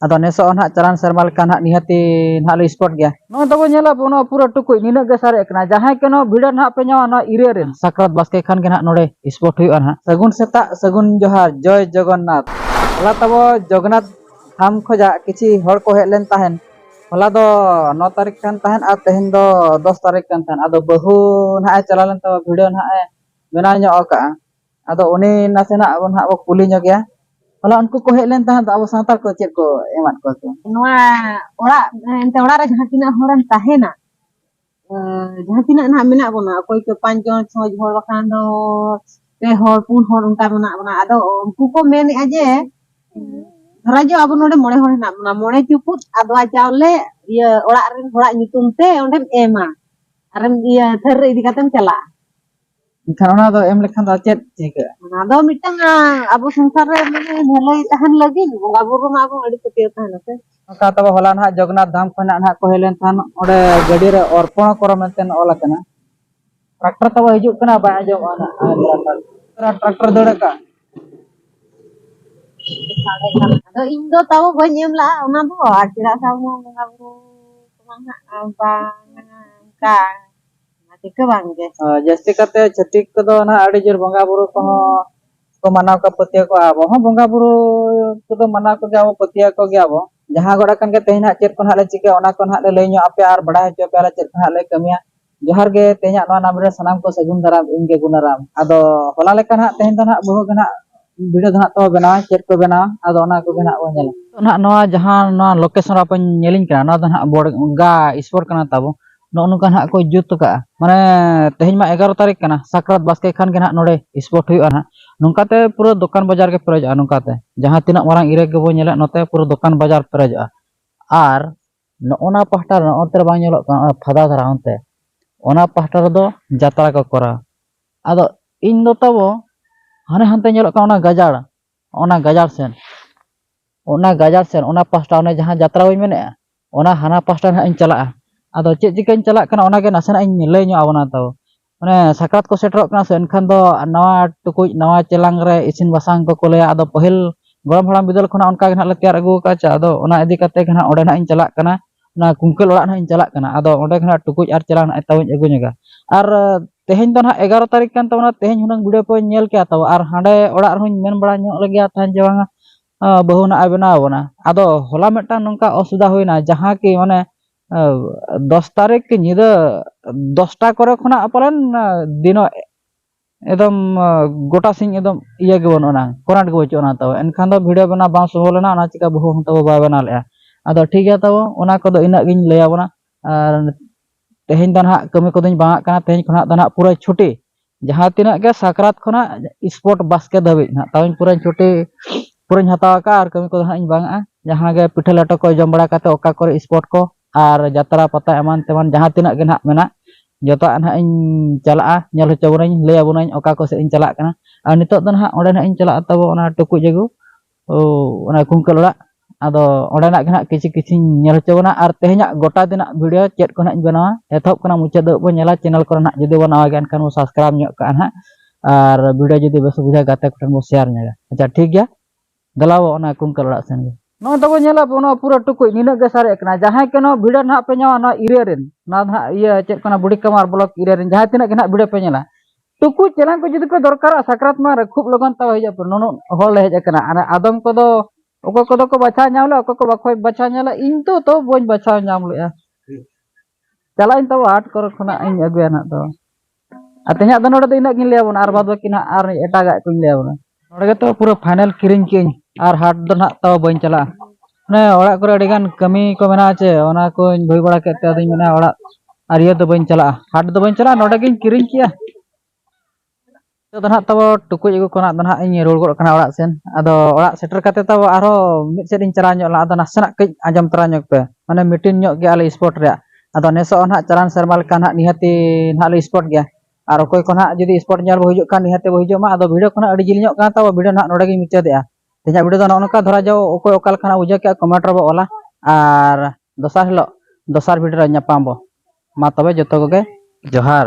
Ado neso on hak calan sermal kan hak nihati hak le sport gya no tabo nyela bono pura tukui nina ge sare kana jahay keno bidan hak penyawa no irerin sakrat baske khan gen hak node sport hui an hak sagun seta sagun johar joy jagannath hola tabo jagannath ham khoja kichi hor ko heklen tahen hola do 9 tarik kan tahen ar tehin do 10 tarik kan tahen ado bahu hak calalen tabo bidan hak bena nyo ka ado uni nasena on hak bo kuli nyo gya Kalau unku ko heklen tahan abo santal ko cek ko emat ko tu. ente ora ra jahan tina horan tahena. Jahan tina nak menak bona koy ke panjon soj hor bakan do te hor pun hor unta menak bona ado unku ko meni aje. Rajo abu node mole hor nak bona mole cuput ado ajawle ya ora ren ora nyutum te ondem ema. Arem iya ther idi katem chala. Karena do em lekhan da cek cek. Ado mitang abu sangsar re mane bhalai tahan lagi bonga buru ma abu adi peti tahan ase. Ka taba holan hak Jagannath dham khona hak ko helen tahan ode gadi re orpon koro menten ola kana. Traktor taba hijuk kana ba ajom ana traktor dode ka. Ado indo tahu banyem lah ona do akira samu bonga buru kemana apa ka ke bang je Jasti kate chatik ko do na adi jor bonga buru ko manaw ka patiya ko abo ho bonga buru ko do manaw ko abo patiya ko ge abo jaha goda kan ke tehna chet kon hak le chike ona kon hak le leño ape ar bada hocho pe ala chet kon hak le kamiya johar ge tehnya no namre sanam ko sagun daram inge gunaram ado hola lekan hak tehen do hak boho gena video do hak to benawa chet ko benawa ado ona ko gena bo nyela na no jaha no location apa nyelin kana no do hak bor ga sport kana tabo no nukan hak ko jut ka mane tehnya ma 11 tarik kana sakrat baske khan gen hak node sport hui an nungkate pura dokan bajar ke peraj nungkate jaha tinak marang ire ge bo nyelak note pura dokan bajar peraj ar no ona pahta no onter bang nyelok kan phada dhara onte ona pahta do jatra ko kora ado in do tabo hane hante nyelok kan ona gajar sen ona pahta ona jaha jatra oi mene ona hana pahta hak in chalak ado cek jikain chalak kana ona ge nasena in lay nyo abona tau mane sakrat ko setrok kana so enkhan do nawa tukuj nawa celang re isin basang ko kolea ado pahil goram haram bidal khona onka ge nak le tiar agu ka cha ado ona idi kate kana ode nak in chalak kana na kungkel orak nak in chalak kana ado ode kana tukuj ar celang nak tawin agu nyaga ar teheny do nak 11 tarik kan tawna teheny hunang video po nyel ke atau ar hande orak rhuñ men bada nyok lagi athan jawanga bahu nak benaw bona ado hola metang nongka osudha hoina jaha ki mane 10 tarik ke nyida 10টা করে খনা পালেন দিনো একদম গোটা সিং একদম ইয়া গে বননা কোনাট গে বচো না তাও এনখান do video বনা বাং সহলনা না চিকা বহু তাও ba bena le ado ঠিক গিয়া তাও ona ko do ina giñ lay abona ar teheny do hak kami ko duñ bangak kana teheny khona do hak pura chuti jaha tinak ge sakrat khona sport basket dhabi na tawin pura chuti purañ hatawa ka ar kami ko do hak iñ bangak jaha ge pitha leto ko jom bada kate oka kore sport ko ar jatra pata eman teman jaha tinak ge hak mena joto an hak ing chalak nyel hocho bonañ lay abonañ oka ko se ing chalak kana ar nitok do hak onde hak ing chalak tabo ona tukuj jagu ona kungkel orak ado onde nak hak kici nyel hocho bona ar tehnya gota dinak video chat ko hak ing benawa ethop kana mucad do bo nyela channel ko hak jodi bona agan kan subscribe nyok ka hak ar video jodi besubida gate ko bo share nya acha ठीक gya dalawo ona kungkel orak sen ge no tabo nyela bono pura tukuj nina ge sare kana jahay keno video hak penyawa no irerin na hak iya cek kana budi kamar blok irerin jahay tinak ge hak video penyela tukuj celang ko jodi ko dorkar sakrat mar khub logon taw heja por nono hol hej kana ana adom ko do oko ko do ko bacha nyamle oko ko bakhoi bacha nyala in to boñ bacha nyamle ya chalain taw art kor khona in agu na to atenya do node do inak gin leabon ar bad bakina ar etaga kuñ leabon node ge to pura final kiring kiñ ar hat do nak taw boñ chala ne orak kore adigan kami ko mena ache ona ko bhoi bada kete adin mena orak ar iya do boñ chala hat do boñ chala node gin kiring kiya to do nak taw tukuj agu kona do nak in rol gor kana orak sen ado orak setter kate taw aro mid set in chala nyok la ado nasenak kej ajam tara nyok pe mane mitin nyok ge ale sport rea ado neso on hak calan sermal kan hak nihati hak le sport ge ar okoy kon hak jodi sport nyal bo hijuk kan nihate bo hijuk ma ado video kon adi jil nyok kan taw video nak node ge muchadea tehnya video do nonka dhara jaw okoy okal khana uja ke comment ro ola ar dosar hilo dosar video nyapam bo ma tobe joto ge johar